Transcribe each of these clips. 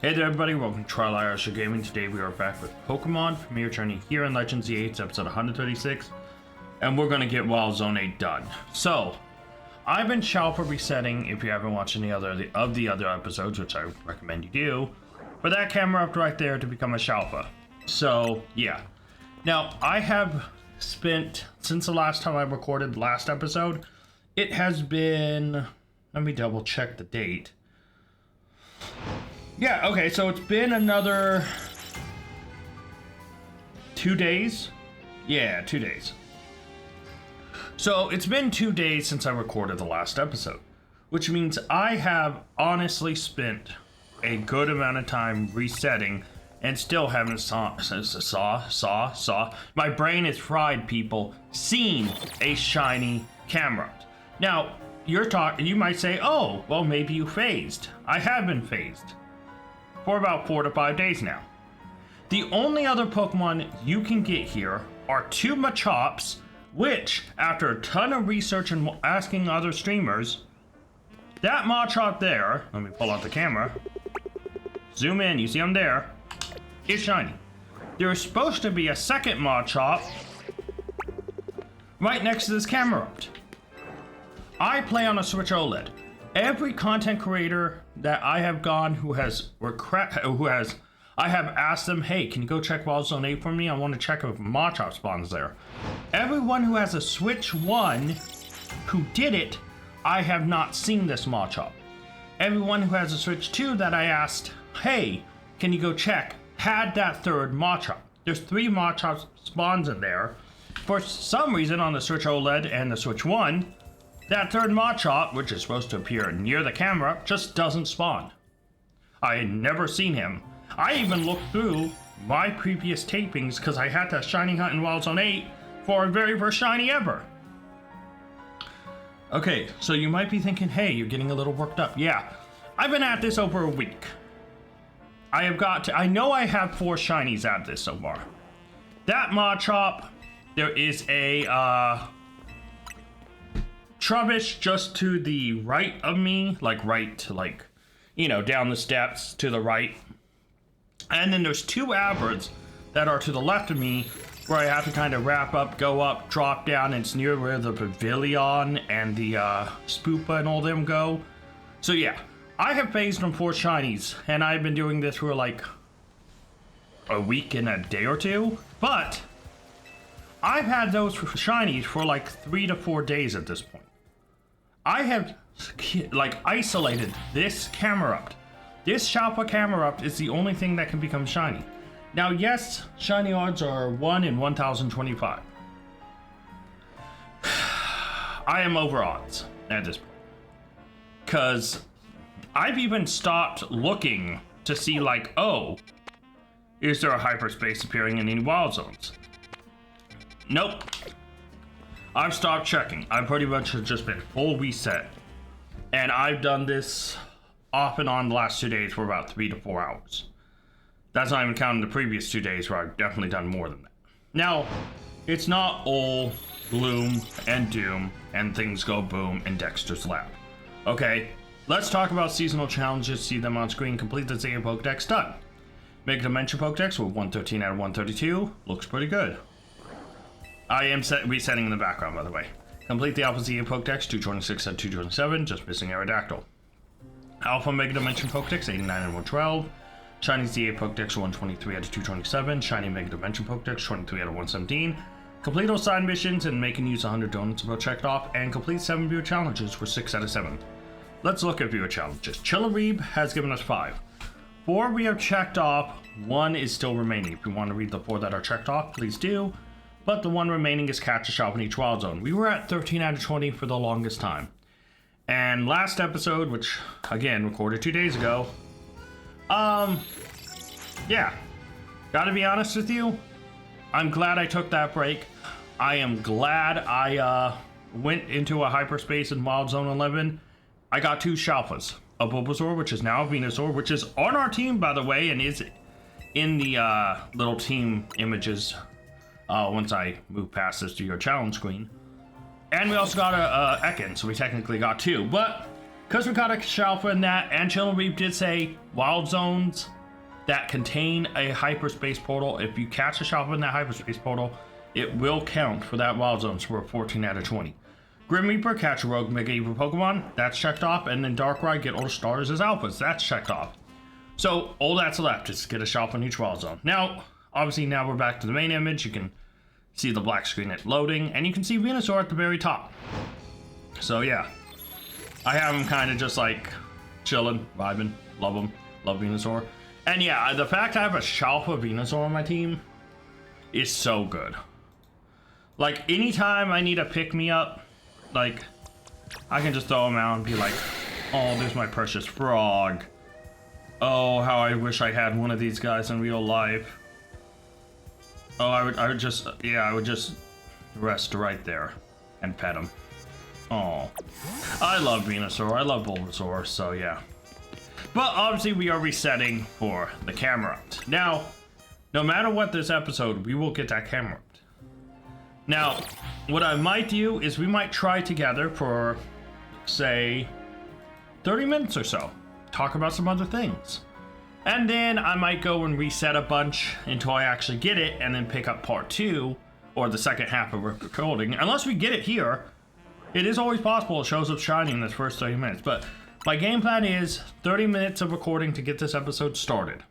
Hey there everybody, welcome to Trial Irish Gaming. Today we are back with Pokemon Premier Journey here in Legends E8, episode 136. And we're going to get Wild Zone 8 done. So, I've been Shalpha resetting, if you haven't watched any other of the other episodes, which I recommend you do, for that camera up right there to become a Shalpha. So, yeah. Now, I have spent, since the last time I recorded the last episode, it has been, let me double check the date. Yeah, okay, so it's been another 2 days? Yeah, 2 days. So it's been 2 days since I recorded the last episode, which means I have honestly spent a good amount of time resetting and still haven't my brain is fried, people, seen a shiny camera. Now, you might say, oh, well, maybe you phased. I have been phased for about 4 to 5 days now. The only other Pokemon you can get here are 2 Machops, which, after a ton of research and asking other streamers, that Machop there, let me pull out the camera, zoom in, you see him there, is shiny. There's supposed to be a second Machop right next to this Camerupt. I play on a Switch OLED. Every content creator that I have gone I have asked them, hey, can you go check Wild Zone 8 for me? I want to check if Machop spawns there. Everyone who has a Switch 1 who did it, I have not seen this Machop. Everyone who has a Switch 2 that I asked, hey, can you go check, had that third Machop. There's 3 Machop spawns in there. For some reason on the Switch OLED and the Switch 1, that third Machop, which is supposed to appear near the camera, just doesn't spawn. I had never seen him. I even looked through my previous tapings because I had that shiny hunt in Wild Zone 8 for our very first shiny ever. Okay, so you might be thinking, hey, you're getting a little worked up. Yeah, I've been at this over a week. I know I have 4 shinies at this so far. That Machop, there is a, Trubbish just to the right of me, down the steps to the right. And then there's 2 Averts that are to the left of me where I have to kind of wrap up, go up, drop down, and it's near where the Pavilion and the Spoopa and all them go. So yeah, I have phased from 4 shinies, and I've been doing this for like a week and a day or 2, but I've had those shinies for like 3 to 4 days at this point. I have isolated this Camerupt. This Shalpha Camerupt is the only thing that can become shiny. Now, yes, shiny odds are 1 in 1,025. I am over odds at this point. Because I've even stopped looking to see is there a hyperspace appearing in any wild zones? Nope. I've stopped checking. I pretty much have just been full reset. And I've done this off and on the last 2 days for about 3 to 4 hours. That's not even counting the previous 2 days where I've definitely done more than that. Now, it's not all gloom and doom and things go boom in Dexter's lab. Okay, let's talk about seasonal challenges. See them on screen. Complete the Zeta Pokedex, done. Mega Dimension Pokedex with 113 out of 132. Looks pretty good. I am resetting in the background, by the way. Complete the Alpha Zeta Pokedex, 226 out of 227, just missing Aerodactyl. Alpha Mega Dimension Pokedex, 89 out of 112. Shiny Zeta Pokedex, 123 out of 227. Shiny Mega Dimension Pokedex, 23 out of 117. Complete all side missions and making use 100 donuts about checked off. And complete 7 viewer challenges for 6 out of 7. Let's look at viewer challenges. Chillareeb has given us 5. 4 we have checked off, 1 is still remaining. If you want to read the 4 that are checked off, please do. But the 1 remaining is catch a Shalpha in each wild zone. We were at 13 out of 20 for the longest time. And last episode, which again recorded 2 days ago, yeah, gotta be honest with you, I'm glad I took that break. I am glad I went into a hyperspace in Wild Zone 11. I got 2 Shalphas, a Bulbasaur, which is now a Venusaur, which is on our team, by the way, and is in the little team images once I move past this to your challenge screen. And we also got a Ekans, so we technically got 2. But because we got a Shalpha in that, and Chillenweep did say wild zones that contain a hyperspace portal. If you catch a Shalpha in that hyperspace portal, it will count for that wild zone, so we're 14 out of 20. Grim Reaper, catch a rogue Mega Evo Pokemon, that's checked off, and then Darkrai, get all the starters as alphas, that's checked off. So all that's left is get a Shalpha in each wild zone. Now, obviously now we're back to the main image, you can see the black screen at loading, and you can see Venusaur at the very top. So yeah, I have him kind of just like chilling, vibing, love him, love Venusaur. And yeah, the fact I have a Shalpha Venusaur on my team is so good. Like, anytime I need a pick-me-up, like, I can just throw him out and be like, oh, there's my precious frog. Oh, how I wish I had one of these guys in real life. Oh, I would just rest right there and pet him. Oh, I love Venusaur, I love Bulbasaur, so yeah. But obviously we are resetting for the camera up. Now, no matter what this episode, we will get that camera up. Now, what I might do is we might try together for, say, 30 minutes or so. Talk about some other things. And then I might go and reset a bunch until I actually get it, and then pick up part 2, or the second half of recording. Unless we get it here, it is always possible it shows up shiny in this first 30 minutes. But my game plan is 30 minutes of recording to get this episode started.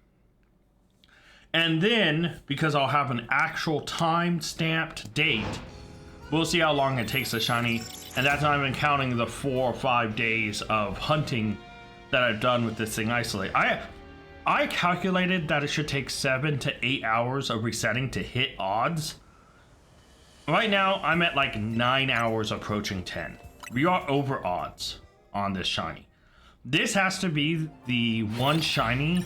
And then, because I'll have an actual time-stamped date, we'll see how long it takes to shiny, and that's not even counting the 4 or 5 days of hunting that I've done with this thing isolate. I calculated that it should take 7 to 8 hours of resetting to hit odds. Right now, I'm at like 9 hours approaching 10. We are over odds on this shiny. This has to be the one shiny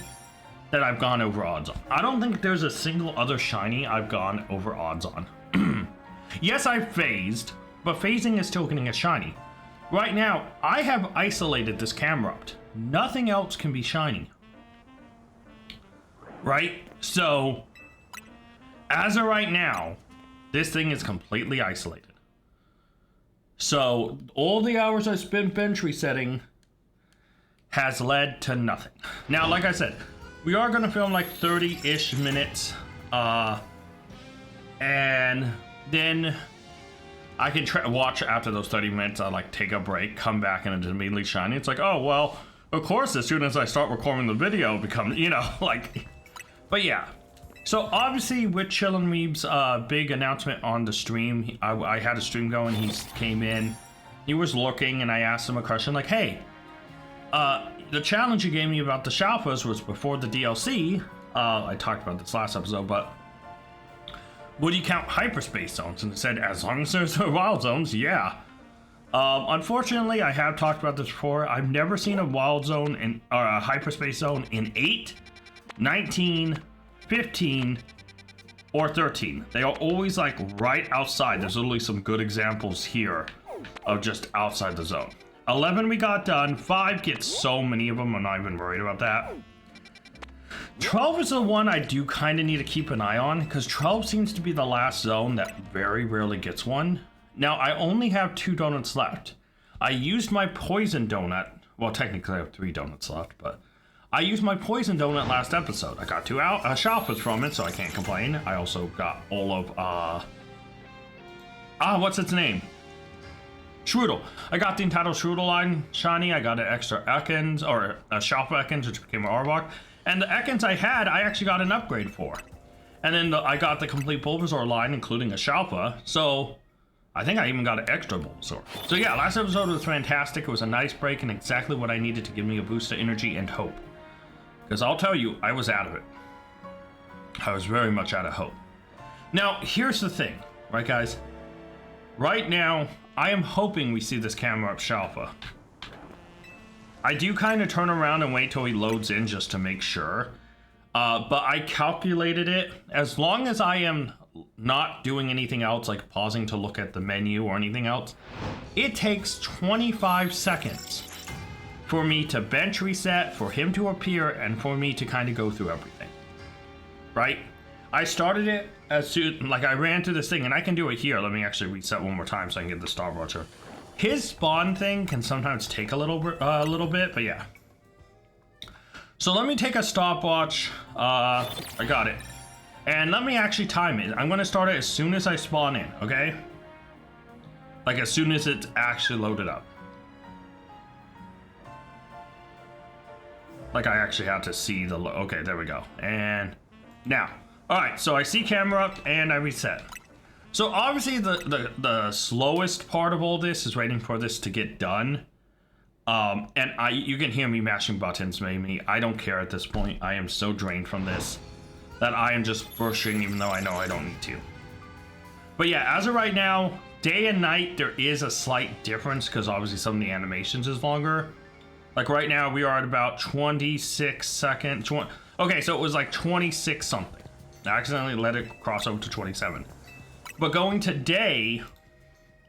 that I've gone over odds on. I don't think there's a single other shiny I've gone over odds on. Yes, I've phased, but phasing is still getting a shiny. Right now, I have isolated this Camerupt. Nothing else can be shiny. Right? So, as of right now, this thing is completely isolated. So, all the hours I spent bench resetting has led to nothing. Now, like I said, we are going to film like 30-ish minutes, and then I can watch after those 30 minutes. I like take a break, come back, and it's immediately shiny. It's like, oh, well, of course, as soon as I start recording the video, become, you know, like, but yeah. So obviously with Chillenweeb's big announcement on the stream, I had a stream going, he came in, he was looking, and I asked him a question like, hey, the challenge you gave me about the Shalphas was before the DLC. I talked about this last episode, but would you count hyperspace zones? And it said, as long as there's wild zones, yeah. Unfortunately, I have talked about this before. I've never seen a wild zone or a hyperspace zone in 8, 19, 15, or 13. They are always like right outside. There's literally some good examples here of just outside the zone. 11 we got done. 5 gets so many of them, I'm not even worried about that. 12 is the one I do kind of need to keep an eye on, because 12 seems to be the last zone that very rarely gets one. Now, I only have 2 donuts left. I used my poison donut. Well, technically I have 3 donuts left, but I used my poison donut last episode. I got 2 Shalphas from it, so I can't complain. I also got all of, what's its name? Shroodle. I got the entitled Shroodle line shiny. I got an extra Ekans, or a Shalpha Ekans, which became an Arbok. And the Ekans I had, I actually got an upgrade for. And then I got the complete Bulbasaur line, including a Shalpha. So I think I even got an extra Bulbasaur. So yeah, last episode was fantastic. It was a nice break and exactly what I needed to give me a boost of energy and hope. Because I'll tell you, I was out of it. I was very much out of hope. Now, here's the thing, right guys? Right now, I am hoping we see this camera up Shalpha. I do kind of turn around and wait till he loads in just to make sure. But I calculated it. As long as I am not doing anything else, like pausing to look at the menu or anything else, it takes 25 seconds for me to bench reset, for him to appear, and for me to kind of go through everything. Right? I started it as soon, like I ran to this thing, and I can do it here. Let me actually reset one more time so I can get the Star Watcher. his spawn thing can sometimes take a little bit, but yeah. So let me take a stopwatch. I got it. And let me actually time it. I'm gonna start it as soon as I spawn in, okay? Like as soon as it's actually loaded up. Like I actually have to see the, okay, there we go. And now, all right, so I see camera up and I reset. So obviously the slowest part of all this is waiting for this to get done. And you can hear me mashing buttons, maybe. I don't care at this point. I am so drained from this that I am just pushing, even though I know I don't need to. But yeah, as of right now, day and night, there is a slight difference because obviously some of the animations is longer. Like right now, we are at about 26 seconds. Okay, so it was like 26 something. I accidentally let it cross over to 27. But going to day,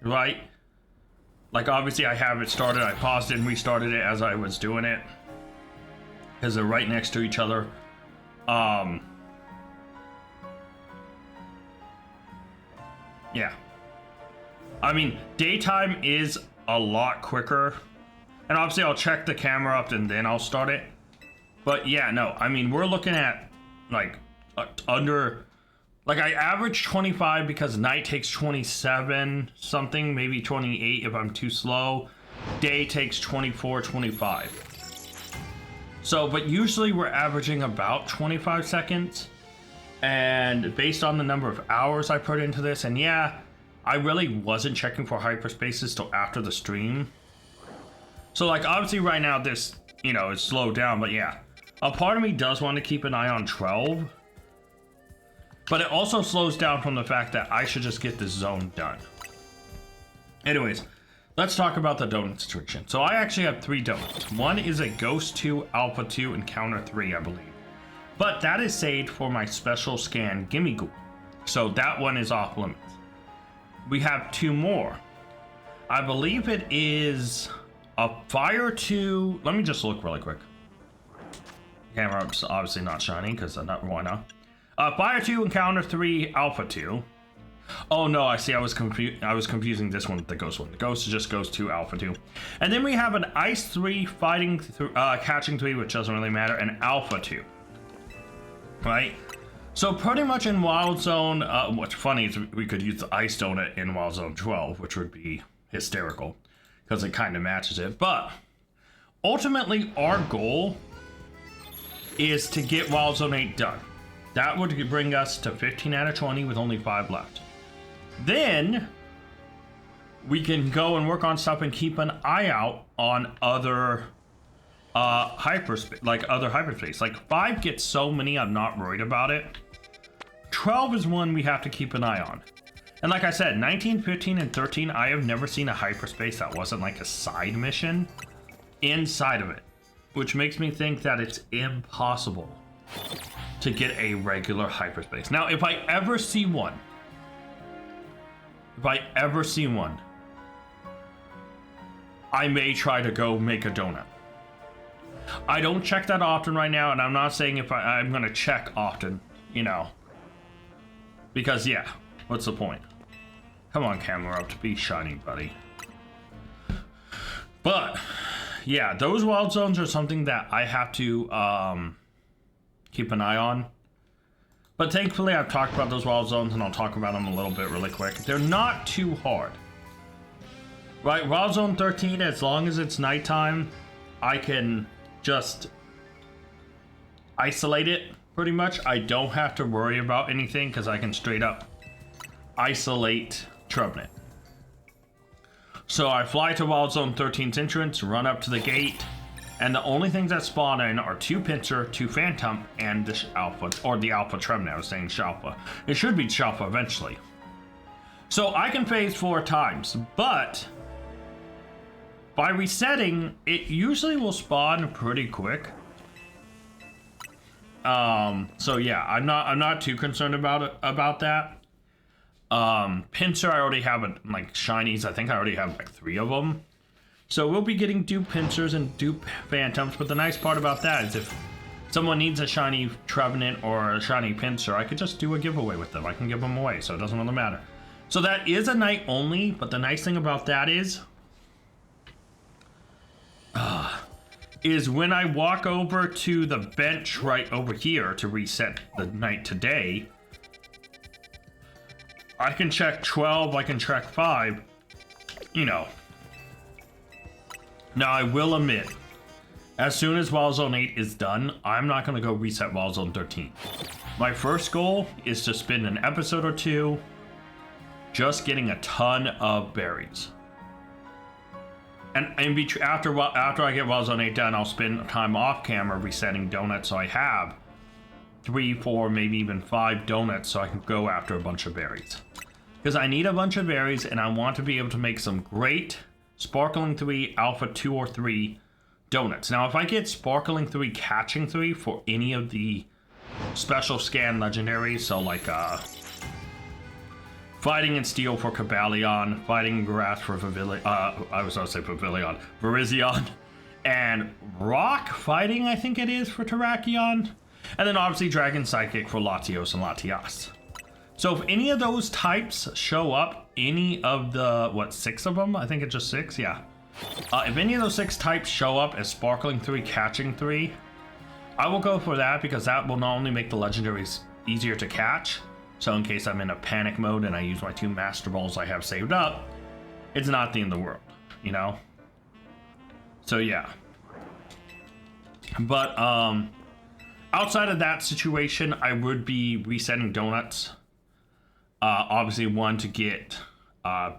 right? Like obviously I have it started. I paused it and restarted it as I was doing it. Because they're right next to each other. Yeah. I mean, daytime is a lot quicker. And obviously I'll check the camera up and then I'll start it. But yeah, no, I mean, we're looking at like under, like I average 25 because night takes 27 something, maybe 28 if I'm too slow. Day takes 24, 25. So, but usually we're averaging about 25 seconds. And based on the number of hours I put into this, and yeah, I really wasn't checking for hyperspaces till after the stream. So like obviously right now this, you know, is slowed down, but yeah. A part of me does want to keep an eye on 12. But it also slows down from the fact that I should just get this zone done. Anyways, let's talk about the donut situation. So I actually have 3 donuts. One is a Ghost 2, Alpha 2, and Counter 3, I believe. But that is saved for my special scan Gimme Ghoul. So that one is off limits. We have 2 more. I believe it is a Fire 2. Let me just look really quick. Camera's obviously not shining because I'm not, why not? Fire 2 and Counter 3, Alpha 2. Oh no, I see. I was confusing this one with the Ghost one. The Ghost just goes to Alpha 2. And then we have an Ice 3, Fighting, Catching 3, which doesn't really matter, and Alpha 2. Right? So pretty much in Wild Zone, what's funny is we could use the Ice Donut in Wild Zone 12, which would be hysterical, because it kind of matches it. But ultimately, our goal is to get Wild Zone 8 done. That would bring us to 15 out of 20 with only 5 left. Then we can go and work on stuff and keep an eye out on other hyperspace, like other hyperspace. Like 5 gets so many, I'm not worried about it. 12 is one we have to keep an eye on. And like I said, 19, 15, and 13, I have never seen a hyperspace that wasn't like a side mission inside of it, which makes me think that it's impossible to get a regular hyperspace. Now, if I ever see one, I may try to go make a donut. I don't check that often right now, and I'm not saying if I'm gonna check often, you know. Because yeah, what's the point? Come on, camera up to be shiny, buddy. But yeah, those wild zones are something that I have to keep an eye on. But thankfully I've talked about those wild zones and I'll talk about them a little bit really quick. They're not too hard. Right, Wild Zone 13, as long as it's nighttime, I can just isolate it pretty much. I don't have to worry about anything because I can straight up isolate Trubnet. So I fly to Wild Zone 13's entrance, run up to the gate, and the only things that spawn in are 2 Pincer, 2 Phantom, and the Alpha, or the Alpha Tremnet. I was saying Shalpha. It should be Shalpha eventually. So I can phase 4 times, but by resetting, it usually will spawn pretty quick. So yeah, I'm not too concerned about that. Pincer, I already have like shinies. I think I already have like 3 of them. So we'll be getting dupe Pincers and dupe Phantoms, but the nice part about that is if someone needs a shiny Trevenant or a shiny Pincer, I could just do a giveaway with them. I can give them away, so it doesn't really matter. So that is a night only, but the nice thing about that is is when I walk over to the bench right over here to reset the night today, I can check 12, I can check 5, you know. Now, I will admit, as soon as Wild Zone 8 is done, I'm not going to go reset Wild Zone 13. My first goal is to spend an episode or two just getting a ton of berries. And after I get Wild Zone 8 done, I'll spend time off camera resetting donuts so I have 3, 4, maybe even 5 donuts so I can go after a bunch of berries. Because I need a bunch of berries and I want to be able to make some great Sparkling 3, Alpha 2 or 3 donuts. Now, if I get Sparkling 3, Catching 3 for any of the special scan legendaries, so like Fighting in Steel for Cabalion, Fighting in Grass for Virizion, and Rock Fighting, I think it is, for Terrakion, and then obviously Dragon Psychic for Latios and Latias. So if any of those types show up, any of the, 6 of them? I think it's just 6, yeah. If any of those 6 types show up as Sparkling 3, Catching 3, I will go for that because that will not only make the legendaries easier to catch, so in case I'm in a panic mode and I use my 2 Master Balls I have saved up, it's not the end of the world, you know? So yeah. But outside of that situation, I would be resetting donuts. Obviously, 1 to get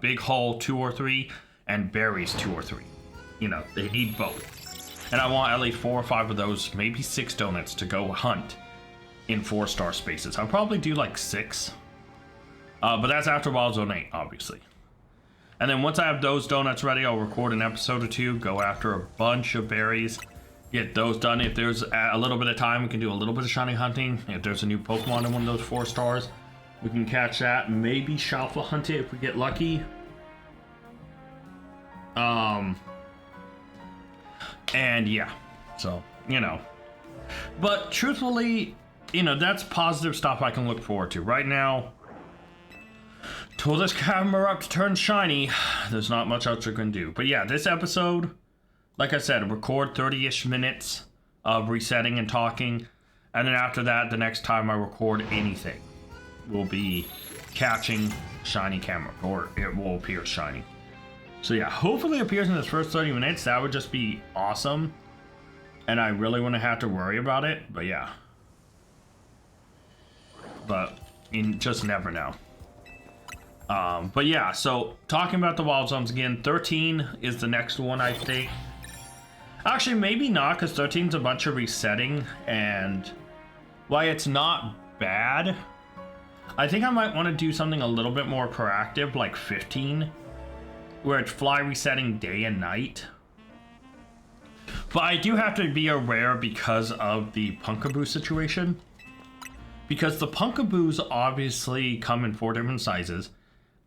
Big Hole 2 or 3 and berries 2 or 3. You know, they need both. And I want at least 4 or 5 of those, maybe 6 donuts to go hunt in 4-star spaces. I'll probably do like 6. But that's after Wild Zone 8, obviously. And then once I have those donuts ready, I'll record an episode or 2, go after a bunch of berries, get those done. If there's a little bit of time, we can do a little bit of shiny hunting. If there's a new Pokemon in one of those 4 stars, we can catch that. Maybe Shalpha Hunt it if we get lucky. And yeah, so, you know. But truthfully, you know, that's positive stuff I can look forward to. Right now, till this camera up to turn shiny, there's not much else you can do. But yeah, this episode, like I said, record 30-ish minutes of resetting and talking. And then after that, the next time I record anything will be catching shiny camera, or it will appear shiny. So yeah, hopefully it appears in this first 30 minutes. That would just be awesome. And I really wouldn't have to worry about it, but yeah. But you just never know. But yeah, so talking about the Wild Zones again, 13 is the next one, I think. Actually, maybe not, because 13's a bunch of resetting, and while it's not bad, I think I might want to do something a little bit more proactive, like 15, where it's fly resetting day and night. But I do have to be aware because of the Punkaboo situation. Because the Punkaboos obviously come in 4 different sizes.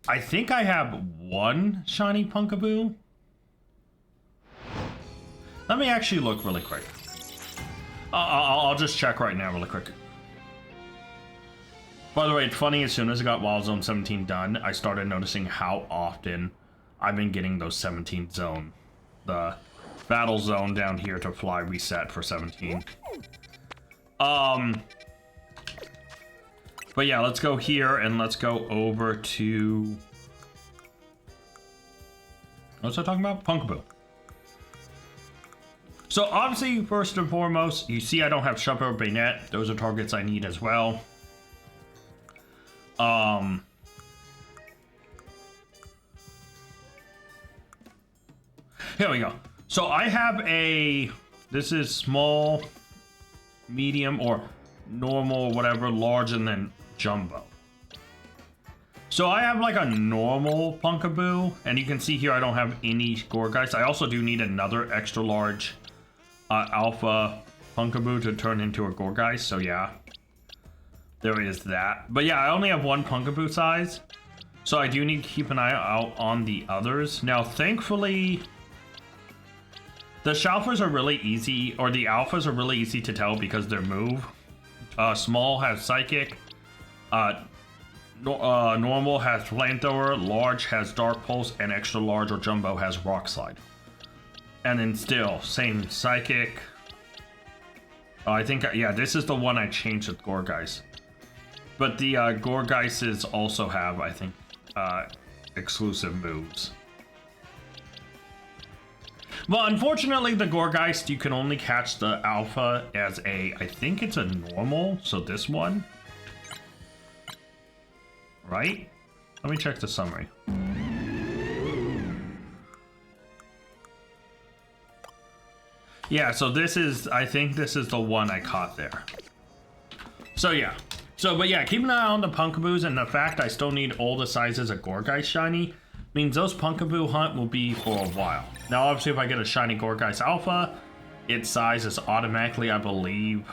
I think I have 1 shiny Punkaboo. Let me actually look really quick. I'll just check right now really quick. By the way, it's funny, as soon as I got Wild Zone 17 done, I started noticing how often I've been getting those 17 zone. The battle zone down here to fly reset for 17. But yeah, let's go here and let's go over to... What's I talking about? Punkaboo. So obviously, first and foremost, you see I don't have Shalpha or Bayonet. Those are targets I need as well. Here we go. So I have this is small, medium, or normal, whatever, large, and then jumbo. So I have like a normal Punkaboo, and you can see here I don't have any Gorgeist. I also do need another extra large alpha Punkaboo to turn into a Gorgeist, so yeah. There is that. But yeah, I only have 1 Punkaboo size, so I do need to keep an eye out on the others. Now, thankfully, the Shalphas are really easy, or the Alphas are really easy to tell because their move. Small has Psychic, normal has Flamethrower, large has Dark Pulse, and extra large or jumbo has Rock Slide. And then still, same Psychic. Oh, I think, yeah, this is the one I changed with Gourgeist. But the Gourgeists also have, I think, exclusive moves. Well, unfortunately, the Gourgeist, you can only catch the alpha as a, I think it's a normal, so this one. Right? Let me check the summary. Yeah, so this is, I think this is the one I caught there. So yeah. So, but yeah, keep an eye on the Punkaboos, and the fact I still need all the sizes of Gourgeist shiny means those Punkaboo hunt will be for a while. Now, obviously, if I get a shiny Gourgeist Alpha, its size is automatically, I believe,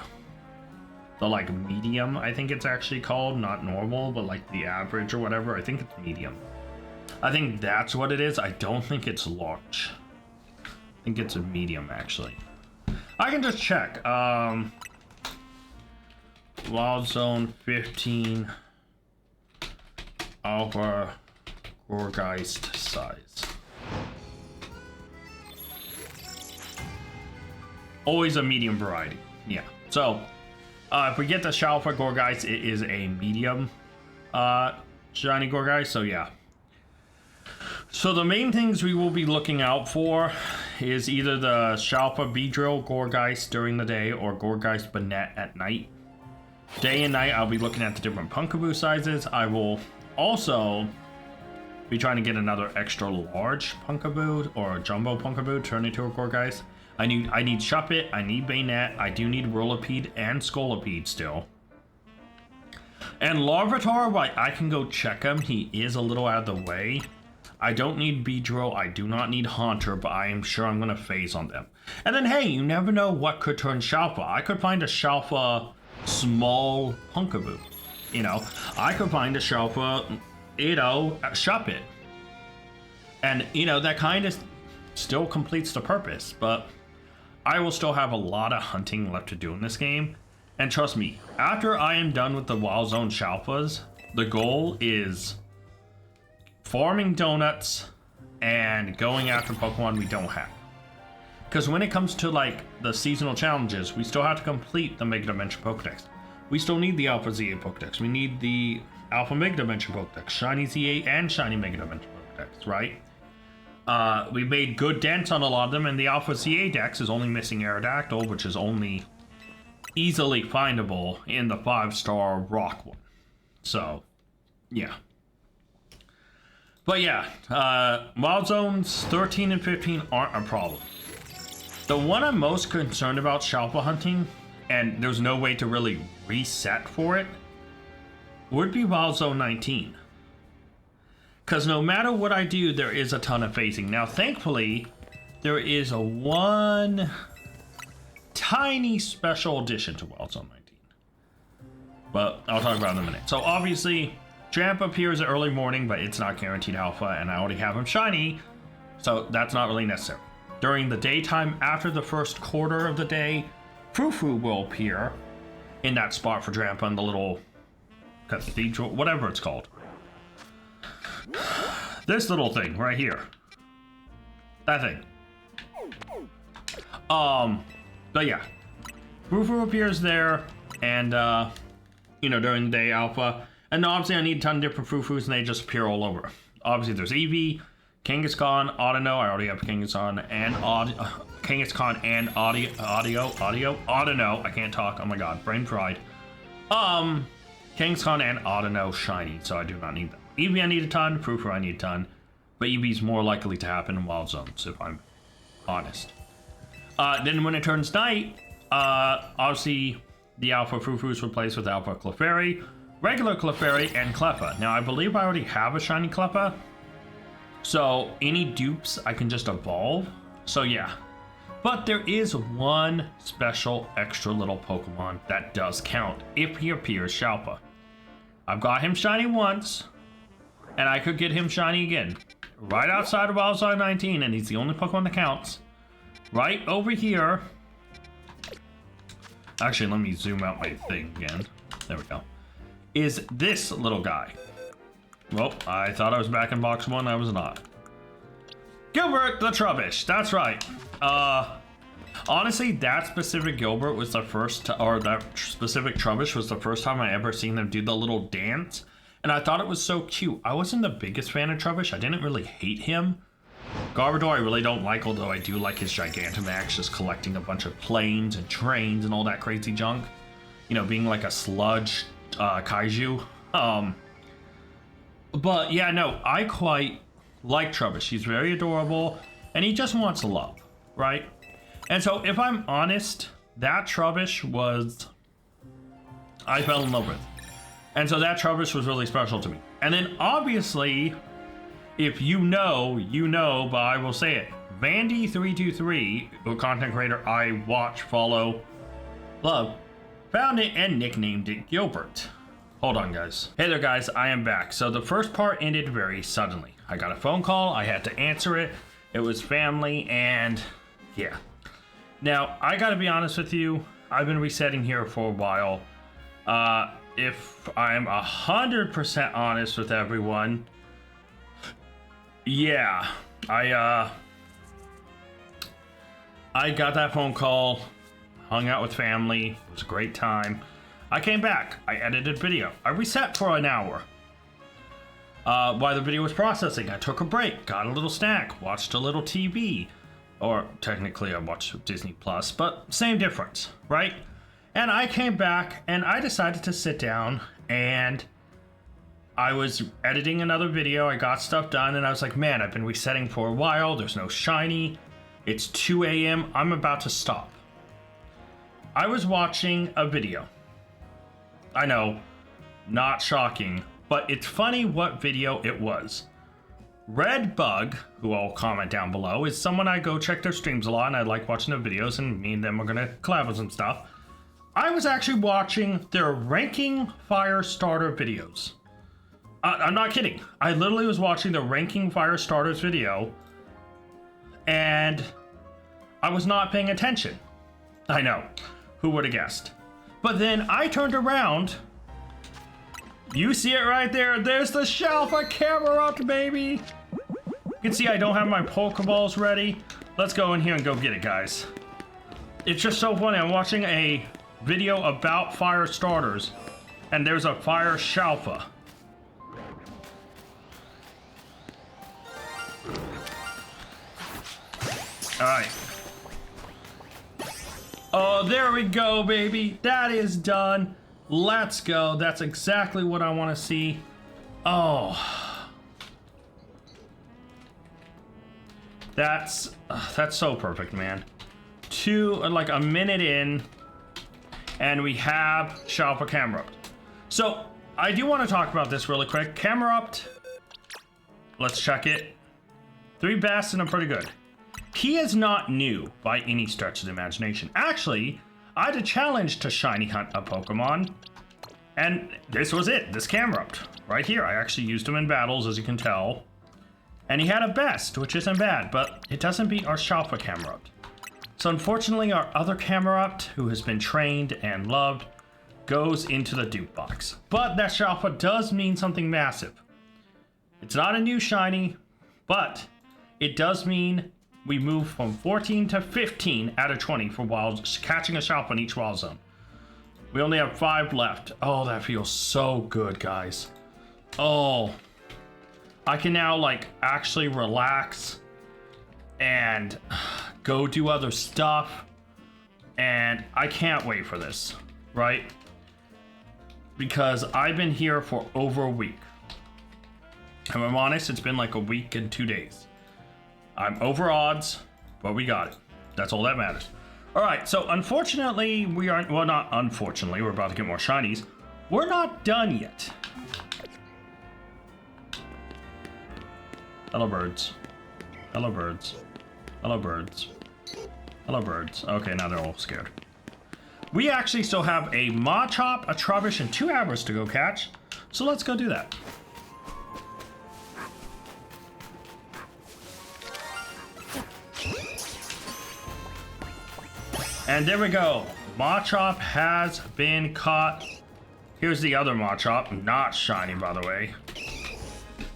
the like medium, I think it's actually called, not normal, but like the average or whatever. I think it's medium. I think that's what it is. I don't think it's large. I think it's a medium, actually. I can just check. Wild Zone 15 Alpha Gourgeist size. Always a medium variety. Yeah. So, if we get the Shalpha Gourgeist, it is a medium shiny Gourgeist. So, yeah. So, the main things we will be looking out for is either the Shalpha Beedrill Gourgeist during the day or Gourgeist Banette at night. Day and night, I'll be looking at the different Punkaboo sizes. I will also be trying to get another extra large Punkaboo or a Jumbo Punkaboo turned into a Gourgeist. I need Shuppet, I need Bayonet, I do need Whirlipede and Scolipede still. And Larvitar, well, I can go check him. He is a little out of the way. I don't need Beedrill, I do not need Haunter, but I am sure I'm going to phase on them. And then, hey, you never know what could turn Shalpha. I could find a Shalpha small Punkaboo. You know, I could find a Shalpha, you know, Shuppet. And, you know, that kind of still completes the purpose, but I will still have a lot of hunting left to do in this game. And trust me, after I am done with the Wild Zone Shalphas, the goal is farming donuts and going after Pokemon we don't have. Because when it comes to like the seasonal challenges, we still have to complete the Mega Dimension Pokedex. We still need the Alpha Z8 Pokedex. We need the Alpha Mega Dimension Pokedex, Shiny Z8 and Shiny Mega Dimension Pokedex, right? We made good dents on a lot of them, and the Alpha ZA Dex is only missing Aerodactyl, which is only easily findable in the 5-star rock one. So, yeah. But yeah, Wild Zones 13 and 15 aren't a problem. The one I'm most concerned about Shalpha hunting, and there's no way to really reset for it, would be Wild Zone 19. Because no matter what I do, there is a ton of phasing. Now, thankfully, there is a one tiny special addition to Wild Zone 19. But I'll talk about it in a minute. So obviously, Tramp appears early morning, but it's not guaranteed alpha, and I already have him shiny, so that's not really necessary. During the daytime, after the first quarter of the day, Fufu will appear in that spot for Drampa in the little cathedral, whatever it's called. This little thing right here. That thing. But yeah. Fufu appears there, and, you know, during the day alpha. And obviously I need a ton of different Fufus, and they just appear all over. Obviously there's Eevee, Kangaskhan, Audino, I already have Kangaskhan, and Kangaskhan and Audino, I can't talk, oh my god, brain fried. Kangaskhan and Audino shiny, so I do not need them. Eevee I need a ton, Fufu I need a ton, but Eevee's more likely to happen in Wild Zones, if I'm honest. Then when it turns night, obviously the Alpha Fufu is replaced with Alpha Clefairy, regular Clefairy, and Cleffa. Now I believe I already have a shiny Cleffa, so any dupes I can just evolve, so yeah. But there is one special extra little Pokemon that does count if he appears Shalpha. I've got him shiny once, and I could get him shiny again. Right outside of Wild Zone 19, and he's the only Pokemon that counts. Right over here. Actually, let me zoom out my thing again. There we go. Is this little guy. Well, I thought I was back in box 1, I was not. Gilbert the Trubbish, that's right. Honestly, that specific Gilbert was the first, or that specific Trubbish was the first time I ever seen them do the little dance. And I thought it was so cute. I wasn't the biggest fan of Trubbish. I didn't really hate him. Garbodor I really don't like, although I do like his Gigantamax, just collecting a bunch of planes and trains and all that crazy junk. You know, being like a sludge kaiju. But yeah, no, I quite like Trubbish. He's very adorable, and he just wants love, right? And so, if I'm honest, that Trubbish was... I fell in love with. And so that Trubbish was really special to me. And then, obviously, if you know, you know, but I will say it. Vandy323, a content creator I watch, follow, love, found it and nicknamed it Gilbert. Hold on, guys. Hey there, guys. I am back. So the first part ended very suddenly. I got a phone call. I had to answer it. It was family, and yeah. Now, I gotta be honest with you. I've been resetting here for a while. If I'm 100% honest with everyone, yeah, I got that phone call, hung out with family. It was a great time. I came back. I edited video. I reset for an hour. While the video was processing, I took a break, got a little snack, watched a little TV. Or technically I watched Disney Plus, but same difference, right? And I came back and I decided to sit down and I was editing another video. I got stuff done and I was like, man, I've been resetting for a while. There's no shiny. It's 2 a.m. I'm about to stop. I was watching a video. I know, not shocking, but it's funny what video it was. Redbug, who I'll comment down below, is someone I go check their streams a lot and I like watching their videos, and me and them are gonna collab with some stuff. I was actually watching their ranking fire starter videos. I'm not kidding. I literally was watching the ranking fire starters video and I was not paying attention. I know, who would have guessed? But then I turned around. You see it right there. There's the Shalpha Camerupt, baby. You can see I don't have my Pokeballs ready. Let's go in here and go get it, guys. It's just so funny. I'm watching a video about fire starters, and there's a fire Shalpha. All right. Oh, there we go, baby. That is done. Let's go. That's exactly what I want to see. Oh. That's so perfect, man. Like a minute in, and we have Shalpha Camerupt. So, I do want to talk about this really quick. Camerupt, let's check it. 3 best and I'm pretty good. He is not new by any stretch of the imagination. Actually, I had a challenge to shiny hunt a Pokemon, and this was it, this Camerupt, right here. I actually used him in battles, as you can tell, and he had a best, which isn't bad, but it doesn't beat our Shalpha Camerupt. So unfortunately, our other Camerupt, who has been trained and loved, goes into the dupe box. But that Shalpha does mean something massive. It's not a new shiny, but it does mean we move from 14 to 15 out of 20 for catching a Shalpha in each wild zone. We only have 5 left. Oh, that feels so good, guys. Oh, I can now like actually relax and go do other stuff. And I can't wait for this, right? Because I've been here for over a week. If I'm honest, it's been like a week and 2 days. I'm over odds, but we got it. That's all that matters. All right, so unfortunately, we aren't, well, not unfortunately, we're about to get more shinies. We're not done yet. Hello, birds. Hello, birds. Hello, birds. Hello, birds. Okay, now they're all scared. We actually still have a Machop, a Trubbish, and 2 Abras to go catch. So let's go do that. And there we go. Machop has been caught. Here's the other Machop. Not shiny, by the way.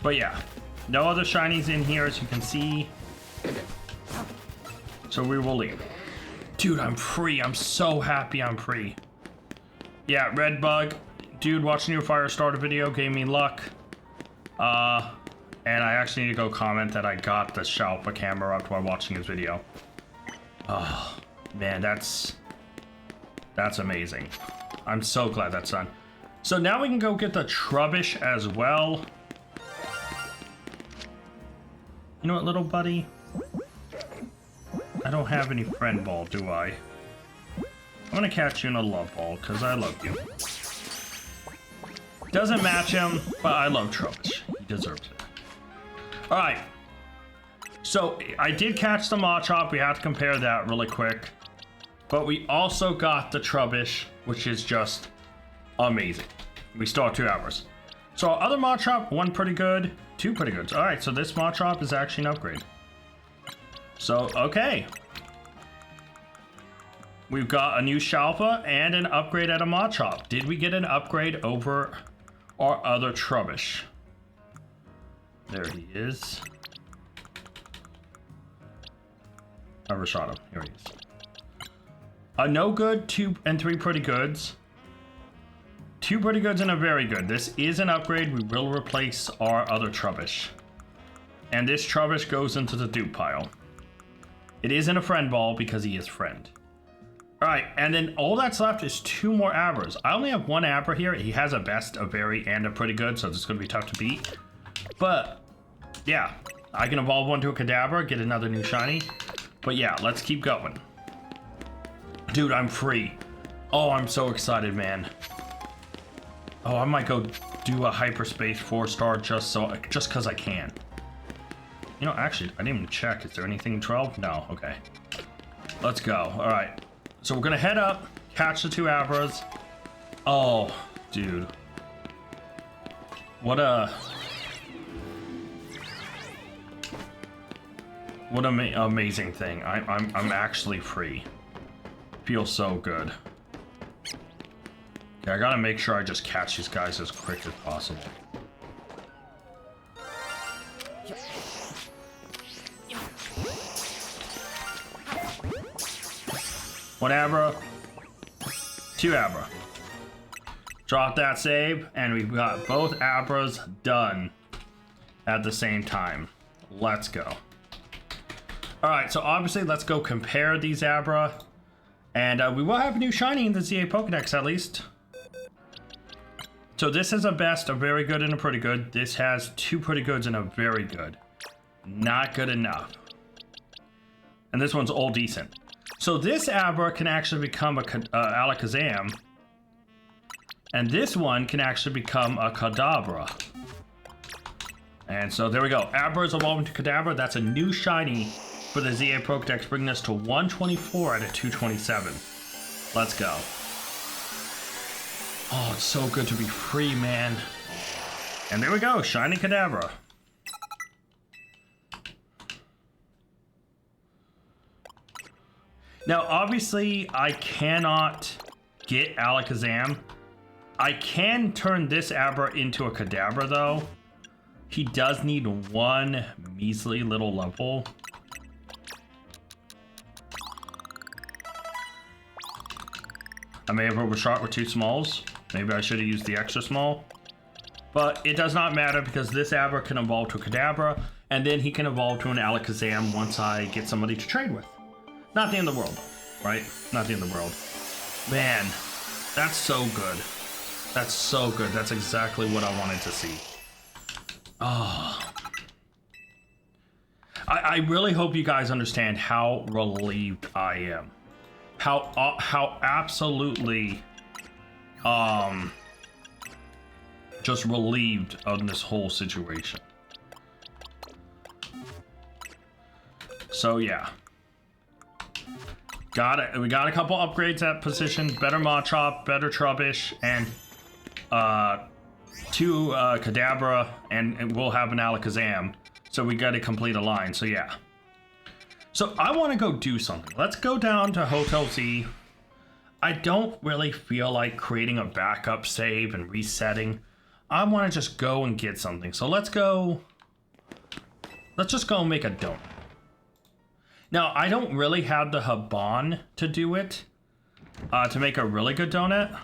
But yeah, no other shinies in here, as you can see. So we will leave. Dude, I'm free. I'm so happy I'm free. Yeah, Red Bug. Dude, watching your Firestarter video gave me luck. And I actually need to go comment that I got the Shalpha camera up while watching his video. Oh, man, that's amazing. I'm so glad that's done. So now we can go get the Trubbish as well. You know what, little buddy? I don't have any friend ball, do I? I'm gonna catch you in a love ball, because I love you. Doesn't match him, but I love Trubbish. He deserves it. Alright. So, I did catch the Machop. We have to compare that really quick. But we also got the Trubbish, which is just amazing. We still have 2 hours. So, our other Machop, 1 pretty good, 2 pretty good. Alright, so this Machop is actually an upgrade. So, okay. We've got a new Shalpha and an upgrade at a Machop. Did we get an upgrade over our other Trubbish? There he is. I overshot him. Here he is. A no good, 2 and 3 pretty goods. 2 pretty goods and a very good. This is an upgrade. We will replace our other Trubbish. And this Trubbish goes into the dupe pile. It isn't a friend ball because he is friend. Alright, and then all that's left is 2 more Abras. I only have 1 Abra here. He has a best, a very, and a pretty good, so it's going to be tough to beat. But, yeah. I can evolve one to a Kadabra, get another new shiny. But yeah, let's keep going. Dude, I'm free. Oh, I'm so excited, man. Oh, I might go do a hyperspace 4-star just because I can. You know, actually, I didn't even check. Is there anything in 12? No, okay. Let's go. All right. So we're going to head up, catch the 2 Abras. Oh, dude. What an amazing thing. I'm actually free. Feels so good. Okay, I gotta make sure I just catch these guys as quick as possible. One Abra, 2 Abra. Drop that save, and we've got both Abras done at the same time. Let's go. Alright, so obviously let's go compare these Abra. And we will have a new shiny in the ZA Pokedex at least. So this is a best, a very good, and a pretty good. This has 2 pretty goods and a very good. Not good enough. And this one's all decent. So this Abra can actually become a Alakazam. And this one can actually become a Kadabra. And so there we go. Abra is evolving to Kadabra. That's a new shiny for the ZA Pokedex, bringing us to 124 out of 227. Let's go. Oh, it's so good to be free, man. And there we go, shiny Kadabra. Now, obviously, I cannot get Alakazam. I can turn this Abra into a Kadabra, though. He does need 1 measly little level. I may have overshot with 2 smalls. Maybe I should have used the extra small. But it does not matter because this Abra can evolve to a Kadabra, and then he can evolve to an Alakazam once I get somebody to trade with. Not the end of the world, right? Not the end of the world. Man, that's so good. That's so good. That's exactly what I wanted to see. Oh. I really hope you guys understand how relieved I am. How absolutely just relieved of this whole situation. So yeah, we got a couple upgrades at position, better Machop, better Trubbish, and 2 Kadabra, and we'll have an Alakazam. So we got to complete a line. So yeah. So I want to go do something. Let's go down to Hotel Z. I don't really feel like creating a backup save and resetting. I want to just go and get something. So let's go. Let's just go and make a donut. Now, I don't really have the Haban to do it, to make a really good donut.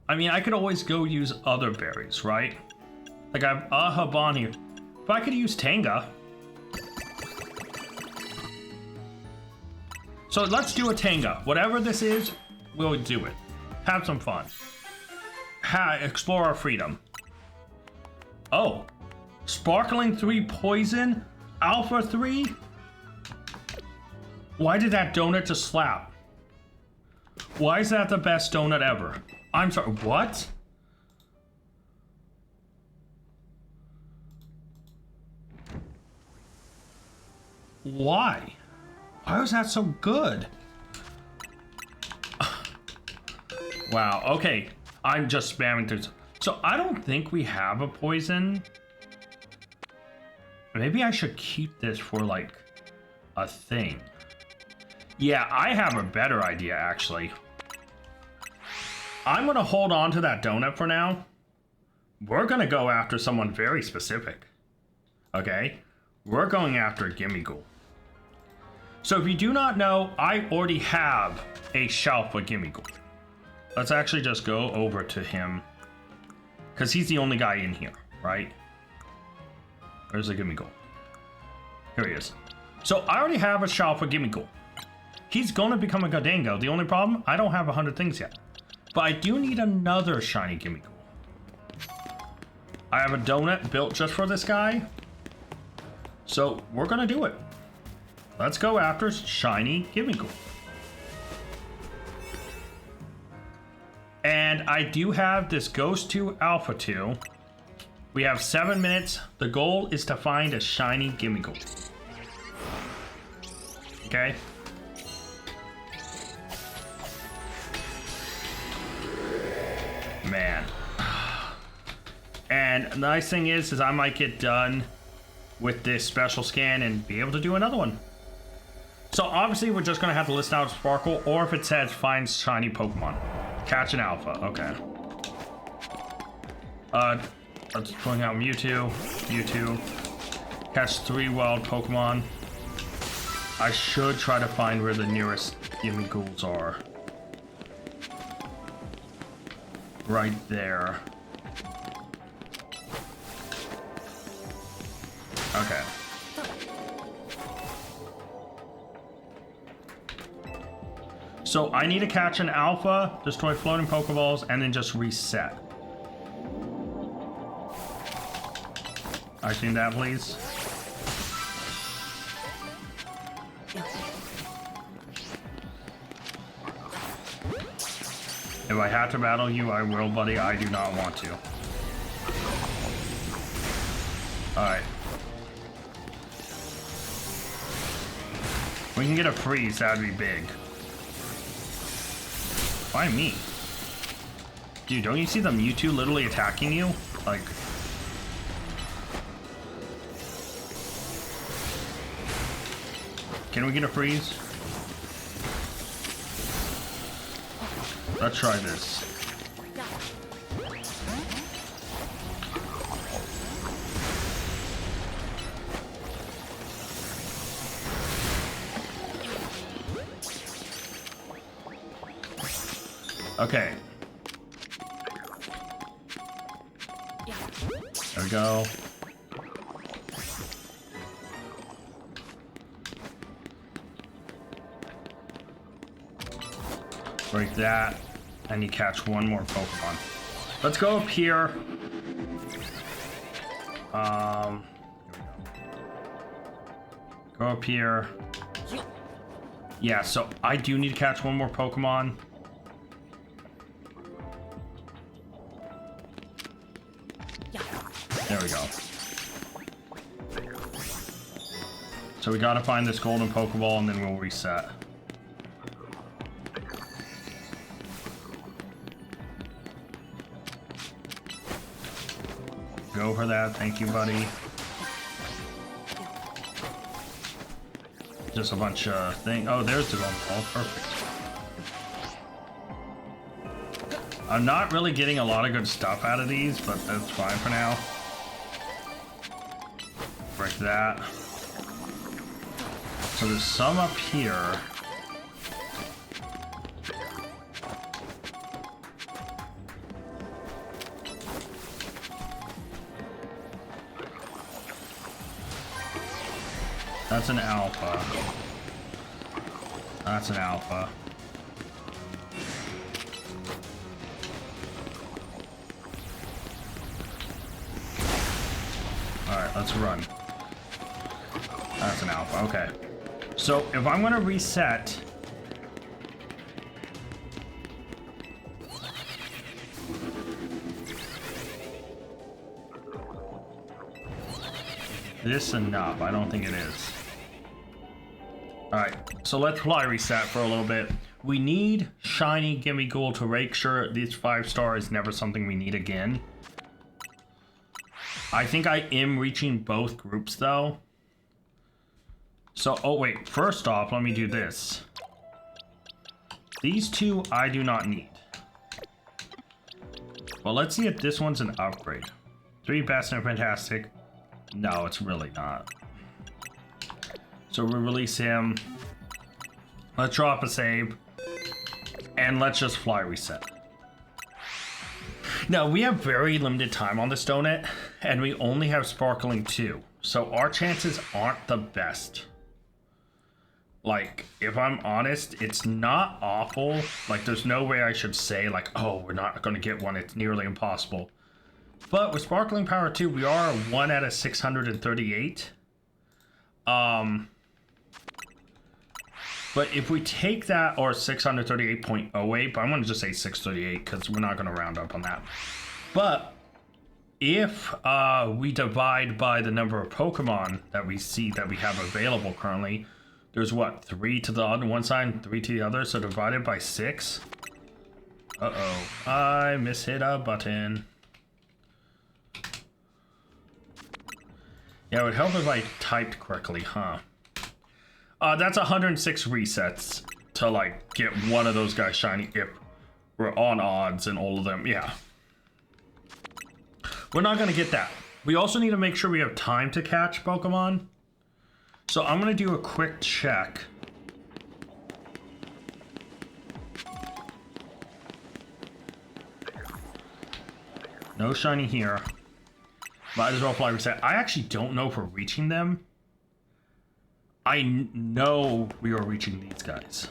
I mean, I could always go use other berries, right? Like, I have a Haban here. But I could use Tanga. So let's do a Tanga. Whatever this is, we'll do it. Have some fun. Explore our freedom. Oh. Sparkling 3 poison? Alpha 3? Why did that donut just slap? Why is that the best donut ever? I'm sorry, what? Why? Why was that so good? Wow, okay. I'm just spamming through. So I don't think we have a poison. Maybe I should keep this for like a thing. Yeah, I have a better idea actually. I'm gonna hold on to that donut for now. We're gonna go after someone very specific. Okay? We're going after Gimmighoul. So if you do not know, I already have a Shalpha Gimmighoul. Let's actually just go over to him. Because he's the only guy in here, right? Where's the Gimmighoul? Here he is. So I already have a Shalpha Gimmighoul. He's going to become a Ghodanga. The only problem, I don't have 100 things yet. But I do need another shiny Gimmighoul. I have a donut built just for this guy. So we're going to do it. Let's go after shiny Gimmighoul. And I do have this Ghost 2 Alpha 2. We have 7 minutes. The goal is to find a shiny Gimmighoul. Okay. Man. And the nice thing is I might get done with this special scan and be able to do another one. So obviously we're just going to have to list out Sparkle, or if it says find shiny Pokemon. Catch an Alpha, okay. Let's bring out Mewtwo. Catch 3 wild Pokemon. I should try to find where the nearest Gimmighouls are. Right there. Okay. So I need to catch an Alpha, destroy floating Pokeballs, and then just reset. I seen that, please. If I have to battle you, I will, buddy. I do not want to. Alright. We can get a freeze, that'd be big. Why me? Dude, don't you see the Mewtwo literally attacking you? Like... Can we get a freeze? Let's try this. Okay. There we go. Break that, and you catch one more Pokemon. Let's go up here. Here we go. Go up here. Yeah, so I do need to catch one more Pokemon. There we go. So we gotta find this golden Pokeball and then we'll reset. Go for that, thank you, buddy. Just a bunch of things. Oh, there's the golden ball, perfect. I'm not really getting a lot of good stuff out of these, but that's fine for now. Break that. So there's some up here. That's an alpha. That's an alpha. Alright, let's run. That's an alpha, okay. So if I'm gonna reset... this enough? I don't think it is. Alright, so let's fly reset for a little bit. We need shiny gimme gold to make sure this 5-star is never something we need again. I think I am reaching both groups though. So, oh wait, first off, let me do this. These two I do not need. Well, let's see if this one's an upgrade. 3 best and fantastic. No, it's really not. So we release him. Let's drop a save. And let's just fly reset. Now, we have very limited time on this donut, and we only have Sparkling 2. So our chances aren't the best. Like, if I'm honest, it's not awful. Like, there's no way I should say, like, oh, we're not going to get one. It's nearly impossible. But with Sparkling Power 2, we are 1 out of 638. But if we take that, or 638.08, but I'm going to just say 638 because we're not going to round up on that. But if we divide by the number of Pokemon that we see that we have available currently, there's what, 3 to the other one side and 3 to the other, so divided by 6. Uh-oh, I mishit a button. Yeah, it would help if I typed correctly, huh? That's 106 resets to, like, get one of those guys shiny if we're on odds and all of them. Yeah. We're not going to get that. We also need to make sure we have time to catch Pokemon. So I'm going to do a quick check. No shiny here. Might as well fly reset. I actually don't know if we're reaching them. I know we are reaching these guys.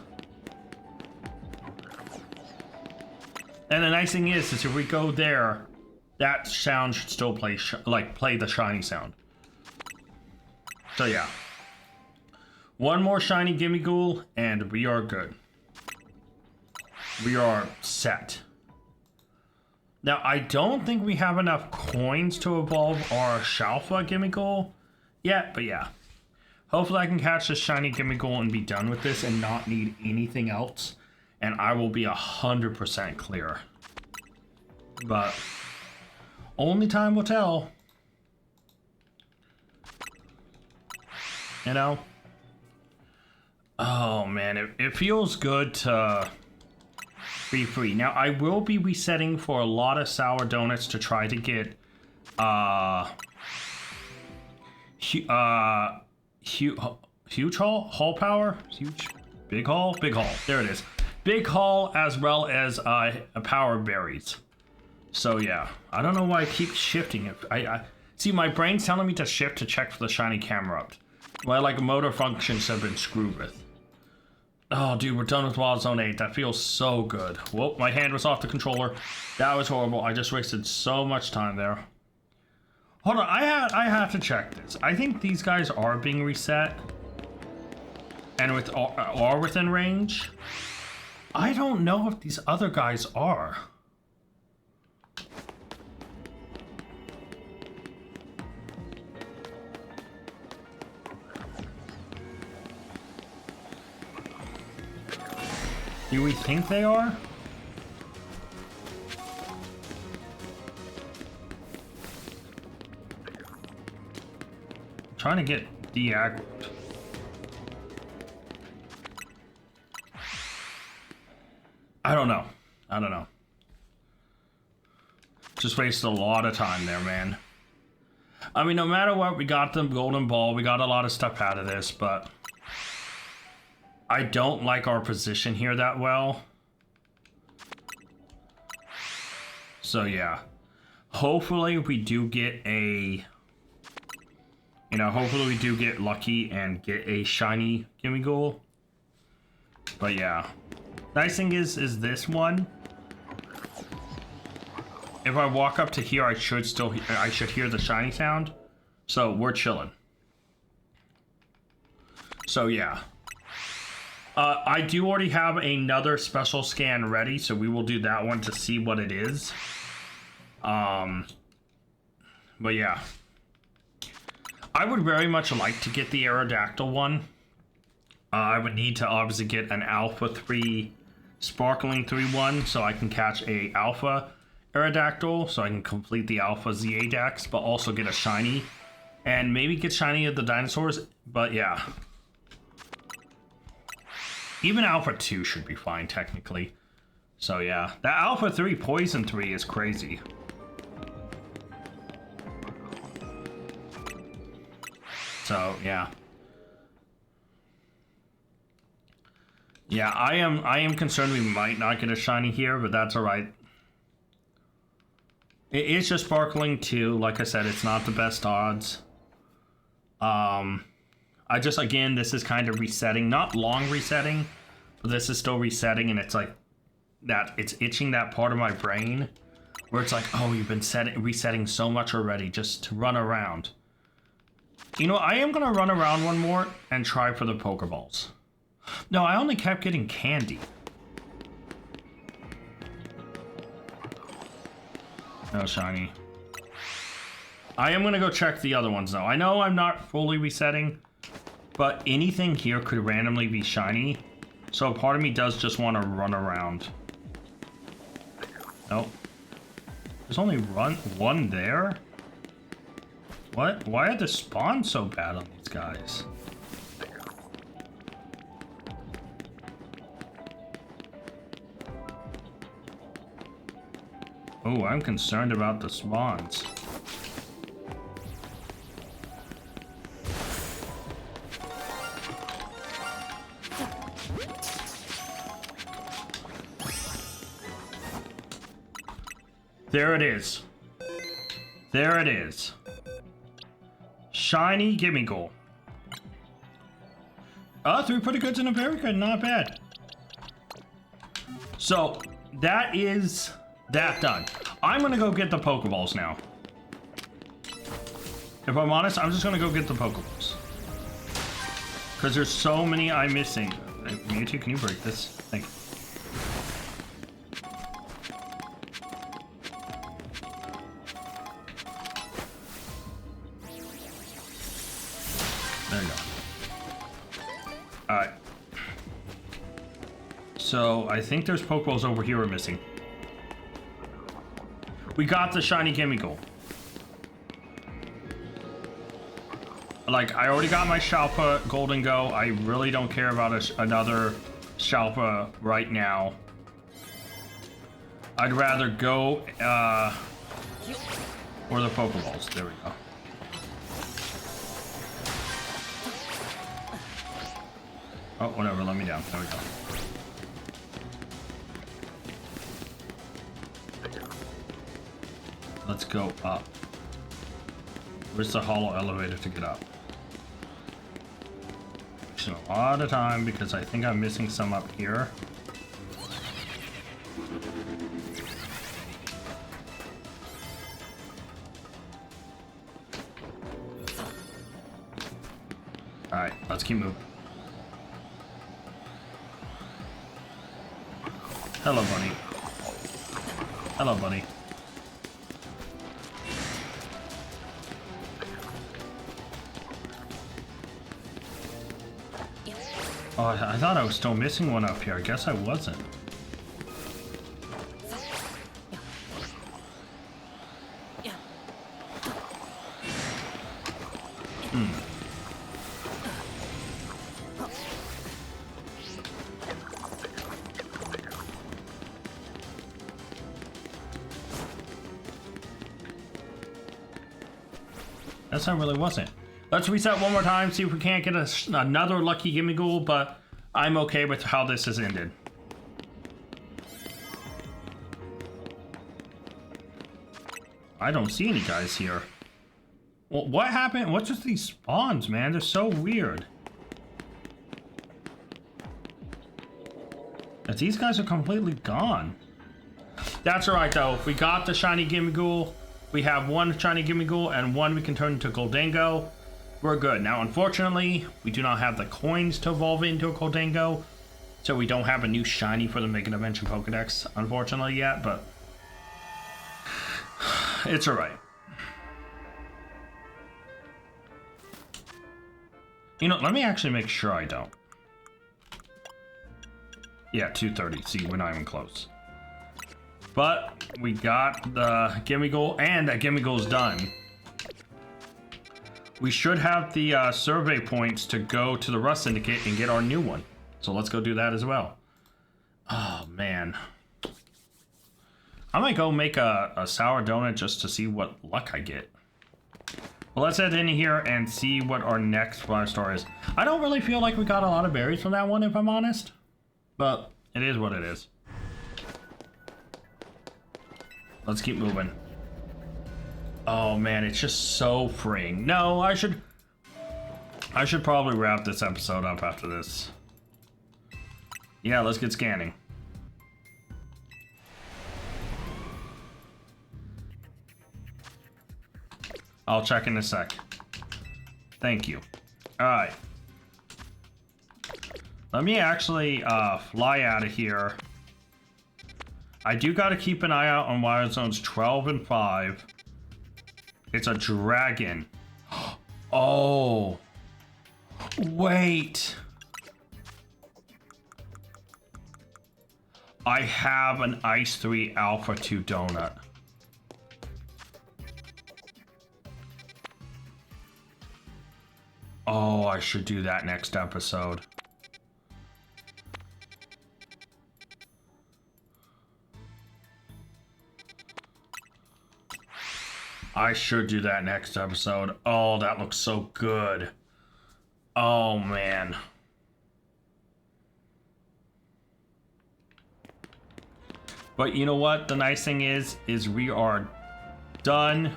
And the nice thing is if we go there, that sound should still play, play the shiny sound. So yeah. One more shiny gimme ghoul, and we are good. We are set. Now, I don't think we have enough coins to evolve our Shalpha gimme ghoul yet, but yeah. Hopefully I can catch this shiny gimme ghoul and be done with this and not need anything else. And I will be 100% clear. But only time will tell. You know? Oh man, it feels good to be free. Now I will be resetting for a lot of sour donuts to try to get huge haul power, big haul, there it is, big haul, as well as power berries. So yeah, I don't know why I keep shifting it. I see my brain's telling me to shift to check for the shiny camera up. My like motor functions have been screwed with. Oh dude, we're done with Wild Zone 8. That feels so good. Whoa, my hand was off the controller. That was horrible. I just wasted so much time there. Hold on, I have to check this. I think these guys are being reset. And are within range. I don't know if these other guys are. Do we think they are? Trying to get de-aggroed. I don't know. Just wasted a lot of time there, man. I mean, no matter what, we got the golden ball. We got a lot of stuff out of this, but I don't like our position here that well. So yeah. Hopefully we do get a... You know, hopefully we do get lucky and get a shiny gimme goal. But yeah. Nice thing is this one. If I walk up to here, I should hear the shiny sound. So we're chilling. So yeah. I do already have another special scan ready, so we will do that one to see what it is. But yeah. I would very much like to get the Aerodactyl one. I would need to obviously get an Alpha 3 Sparkling 3-1 so I can catch a Alpha Aerodactyl, so I can complete the Alpha ZA Dex, but also get a shiny. And maybe get shiny of the dinosaurs, but yeah. Even Alpha 2 should be fine, technically. So yeah, that Alpha 3 Poison 3 is crazy. So yeah. Yeah, I am concerned we might not get a shiny here, but that's alright. It is just Sparkling 2, like I said, it's not the best odds. I just, again, this is kind of resetting, not long resetting, but this is still resetting, and it's like that, it's itching that part of my brain where it's like, oh, you've been resetting so much already, just to run around. You know, I am gonna run around one more and try for the Pokeballs. No, I only kept getting candy. No shiny. I am gonna go check the other ones though. I know I'm not fully resetting, but anything here could randomly be shiny. So part of me does just want to run around. Nope. There's only one there? What? Why are the spawns so bad on these guys? Oh, I'm concerned about the spawns. There it is. There it is. Shiny gimme goal. 3 pretty goods and a very good, not bad. So that is that done. I'm gonna go get the Pokeballs now. If I'm honest, I'm just gonna go get the Pokeballs. Because there's so many I'm missing. Mewtwo, can you break this? Thank you. There you go. Alright. So, I think there's Pokeballs over here we're missing. We got the shiny gimme goal. Like, I already got my Shalpha Golden Go. I really don't care about another Shalpha right now. I'd rather go, or the Pokeballs. There we go. Oh, whatever, let me down. There we go. Let's go up. Where's the hollow elevator to get up? Wasting a lot of time because I think I'm missing some up here. Alright, let's keep moving. Hello, bunny. Hello, buddy. Oh, I thought I was still missing one up here. I guess I wasn't. Guess I really wasn't. Let's reset one more time, see if we can't get another lucky gimme goal, but I'm okay with how this has ended. I don't see any guys here. Well, what happened? What's with these spawns, man? They're so weird. These guys are completely gone. That's alright though. We got the shiny Gimmighoul. We have one shiny Gimmighoul and one we can turn into Goldango. We're good. Now, unfortunately, we do not have the coins to evolve into a Goldango. So we don't have a new shiny for the Mega Dimension Pokedex, unfortunately, yet, but it's alright. You know, let me actually make sure I don't. Yeah, 230. See, we're not even close. But we got the Gimmighoul, and that Gimmighoul's done. We should have the survey points to go to the Rust Syndicate and get our new one. So let's go do that as well. Oh, man. I might go make a sour donut just to see what luck I get. Well, let's head in here and see what our next fire star is. I don't really feel like we got a lot of berries from that one, if I'm honest. But it is what it is. Let's keep moving. Oh man, it's just so freeing. No, I should probably wrap this episode up after this. Yeah, let's get scanning. I'll check in a sec. Thank you. Alright. Let me actually fly out of here. I do gotta keep an eye out on Wild Zones 12 and 5. It's a dragon. Oh. Wait. I have an Ice 3 Alpha 2 donut. Oh, I should do that next episode. I should do that next episode. Oh, that looks so good. Oh, man. But you know what? The nice thing is we are done.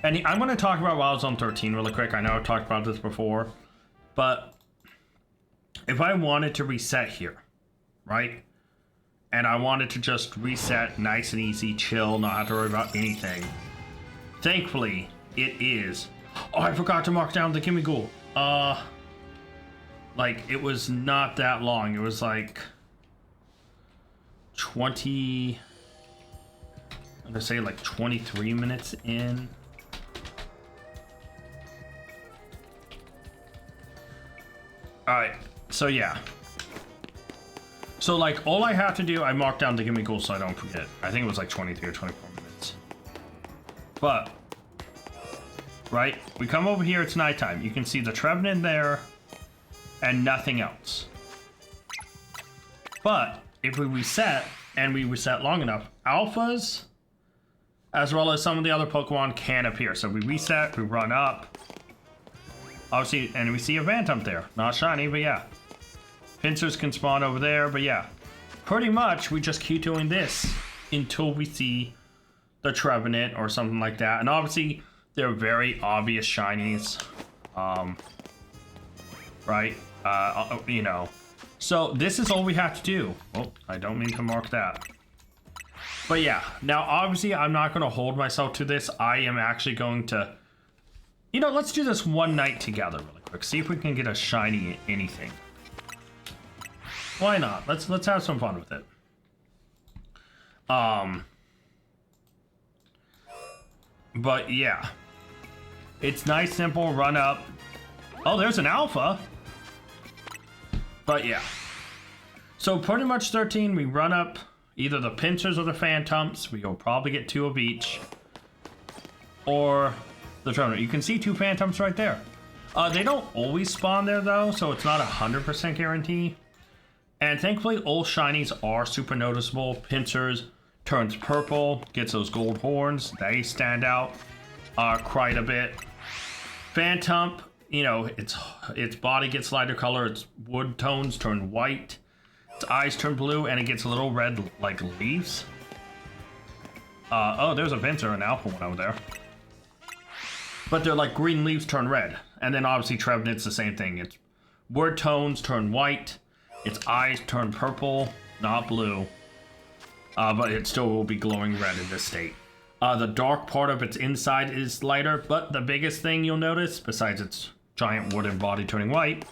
And I'm going to talk about Wild Zone 13 really quick. I know I've talked about this before. But if I wanted to reset here, right? And I wanted to just reset nice and easy, chill, not have to worry about anything. Thankfully, it is. Oh, I forgot to mark down the Gimmighoul. Like, it was not that long. It was like 20... I'm gonna say like 23 minutes in. Alright, so yeah. So like, all I have to do, I marked down the Gimmighoul so I don't forget. I think it was like 23 or 24 minutes. But, right, we come over here, it's nighttime. You can see the Trevenant there, and nothing else. But, if we reset, and we reset long enough, alphas, as well as some of the other Pokemon can appear. So we reset, we run up, obviously, and we see a Phantom there. Not shiny, but yeah. Pincers can spawn over there, but yeah. Pretty much, we just keep doing this until we see the Trevenant or something like that. And obviously, they're very obvious shinies. Right? You know. So, this is all we have to do. Oh, I don't mean to mark that. But yeah, now obviously, I'm not going to hold myself to this. I am actually going to... You know, let's do this one night together really quick. See if we can get a shiny anything. Why not? Let's have some fun with it. But yeah, it's nice, simple, run up. Oh, there's an alpha. But yeah, so pretty much 13, we run up either the Pincers or the Phantoms. We'll probably get 2 of each, or the Trevenant. You can see 2 Phantoms right there. They don't always spawn there though, so it's not 100% guarantee. And thankfully, all shinies are super noticeable. Pincers turns purple, gets those gold horns. They stand out quite a bit. Phantom, you know, its body gets lighter color, its wood tones turn white, its eyes turn blue, and it gets a little red like leaves. Oh, there's a Venture and Alpha one over there. But they're like green leaves turn red. And then obviously Trevenant's the same thing. Its wood tones turn white, its eyes turn purple, not blue. But it still will be glowing red in this state. The dark part of its inside is lighter, but the biggest thing you'll notice, besides its giant wooden body turning white,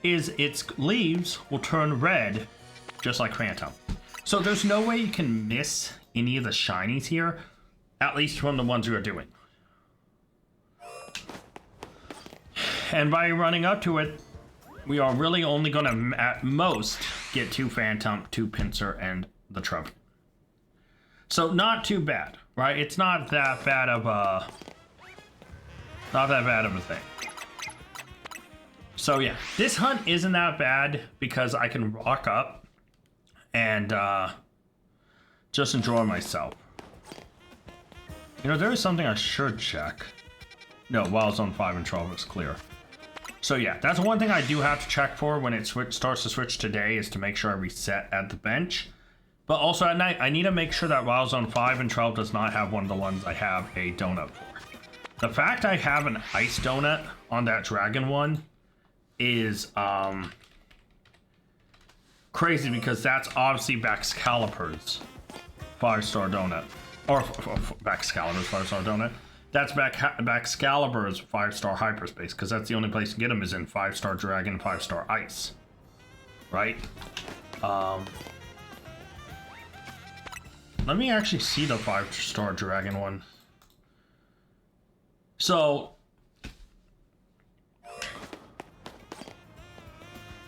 is its leaves will turn red, just like Phantom. So there's no way you can miss any of the shinies here, at least from the ones we are doing. And by running up to it, we are really only going to, at most, get 2 Phantom, 2 Pinsir, and the Trevenant. So not too bad, right? It's not that bad of a... thing. So yeah, this hunt isn't that bad because I can rock up and just enjoy myself. You know, there is something I should check. No, Wild Zone 5 and 12 is clear. So yeah, that's one thing I do have to check for when it starts to switch today, is to make sure I reset at the bench. But also at night, I need to make sure that Wild Zone 5 and 12 does not have one of the ones I have a donut for. The fact I have an ice donut on that dragon one is crazy, because that's obviously Baxcalibur's 5-star donut. Or Baxcalibur's 5-star donut. That's Baxcalibur's 5-star hyperspace, because that's the only place to get them is in 5-star dragon, 5-star ice. Right? Let me actually see the 5-star dragon one. So...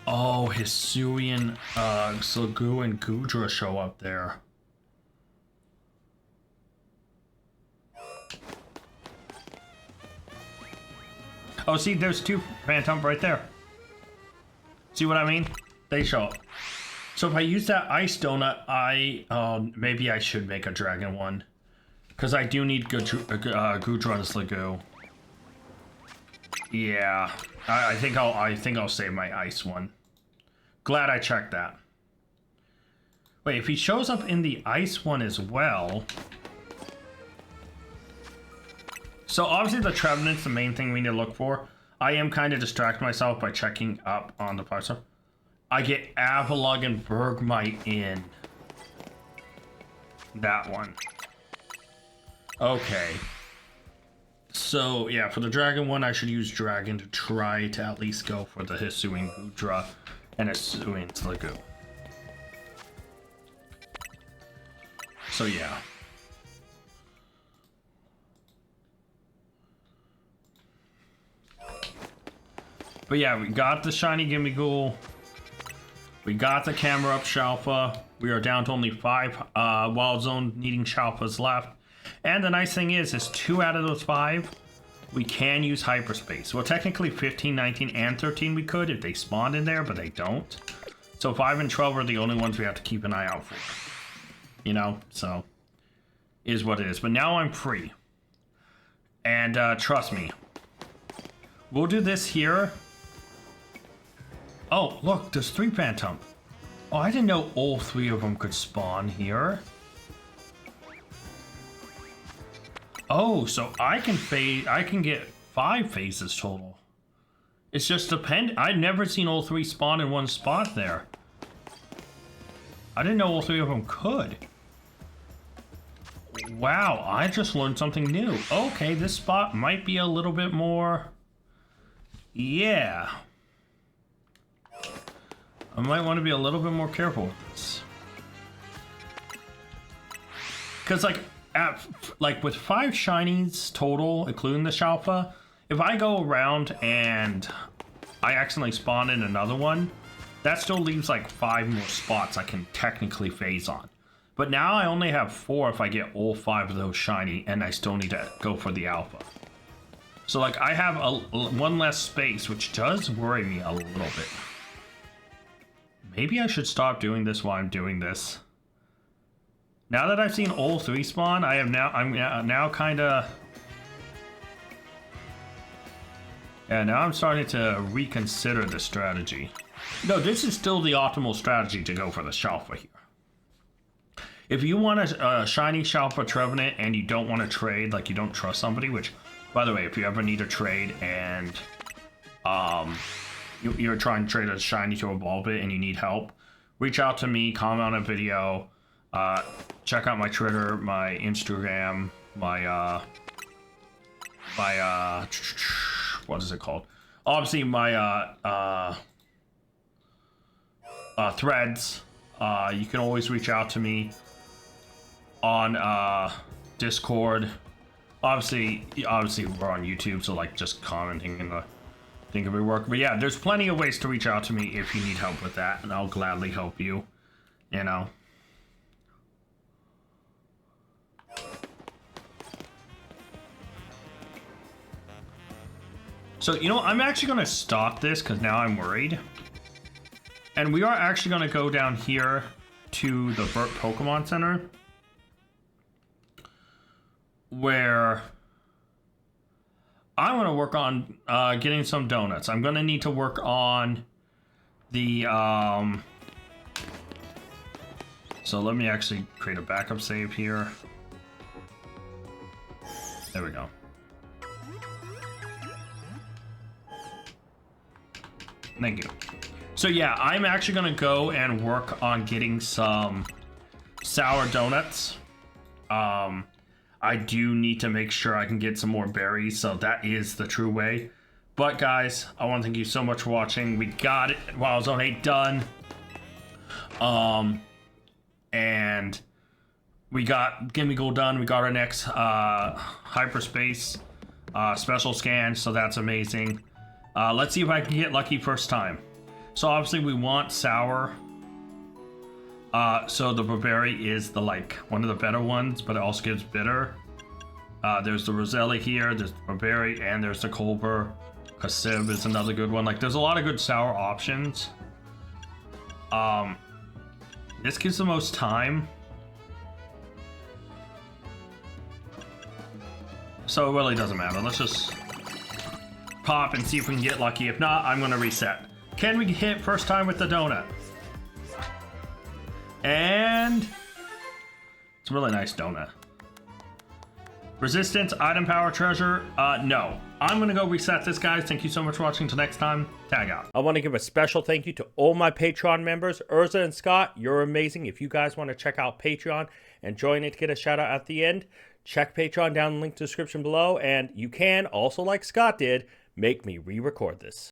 oh, Hisuian, Slugoo, and Goodra show up there. Oh, see, there's 2 Phantom right there. See what I mean? They show up. So if I use that ice donut, maybe I should make a dragon one, because I do need Goodra and Slugoo. Yeah, I think I'll save my ice one. Glad I checked that. Wait, if he shows up in the ice one as well. So obviously the Trevenant's the main thing we need to look for. I am kind of distracting myself by checking up on the parser. I get Avalugg and Bergmite in that one. Okay. So yeah, for the dragon one, I should use dragon to try to at least go for the Hisuian Goodra and Hisuian Slugoo. So yeah. But yeah, we got the shiny Gimmighoul. We got the camera up Shalpha. We are down to only 5 Wild Zone needing Shalphas left. And the nice thing is 2 out of those 5, we can use hyperspace. Well, technically 15, 19, and 13 we could if they spawned in there, but they don't. So 5 and 12 are the only ones we have to keep an eye out for. You know, so is what it is. But now I'm free. And trust me, we'll do this here. Oh, look, there's 3 Phantom. Oh, I didn't know all 3 of them could spawn here. Oh, so I can get 5 phases total. It's just I'd never seen all 3 spawn in one spot there. I didn't know all 3 of them could. Wow, I just learned something new. Okay, this spot might be a little bit more... yeah. I might want to be a little bit more careful with this. Because like with 5 shinies total, including the Shalpha, if I go around and I accidentally spawn in another one, that still leaves like 5 more spots I can technically phase on. But now I only have 4 if I get all 5 of those shiny, and I still need to go for the alpha. So like I have one less space, which does worry me a little bit. Maybe I should stop doing this while I'm doing this. Now that I've seen all 3 spawn, I'm now kind of... And now I'm starting to reconsider the strategy. No, this is still the optimal strategy to go for the Shalpha here. If you want a shiny Shalpha Trevenant and you don't want to trade, like you don't trust somebody, which, by the way, if you ever need a trade and you're trying to trade a shiny to evolve it and you need help, reach out to me, comment on a video, check out my Twitter, my Instagram, my what is it called? Obviously my threads. You can always reach out to me on Discord. Obviously we're on YouTube, so like just commenting in the thing could be work. But yeah, there's plenty of ways to reach out to me if you need help with that, and I'll gladly help you. You know. So, you know, I'm actually going to stop this because now I'm worried. And we are actually going to go down here to the Burt Pokemon Center, where I want to work on getting some donuts. I'm going to need to work on the... So let me actually create a backup save here. There we go. Thank you. So yeah, I'm actually gonna go and work on getting some sour donuts. I do need to make sure I can get some more berries, so that is the true way. But guys, I want to thank you so much for watching. We got it while Zone 8 done. And we got Gimme Gold done. We got our next hyperspace special scan, so that's amazing. Let's see if I can get lucky first time. So obviously we want sour. So the Burberry is the one of the better ones, but it also gives bitter. There's the Roselli here, there's the Burberry, and there's the Culver. Kasib is another good one. Like, there's a lot of good sour options. This gives the most time. So it really doesn't matter. Let's just pop and see if we can get lucky. If not, I'm gonna reset. Can we hit first time with the donut? And it's a really nice donut. Resistance, item power, treasure, no. I'm gonna go reset this, guys. Thank you so much for watching. Till next time, tag out. I want to give a special thank you to all my Patreon members. Urza and Scott, you're amazing. If you guys want to check out Patreon and join it to get a shout out at the end, check Patreon down in the link to the description below. And you can also, like Scott did, make me re-record this.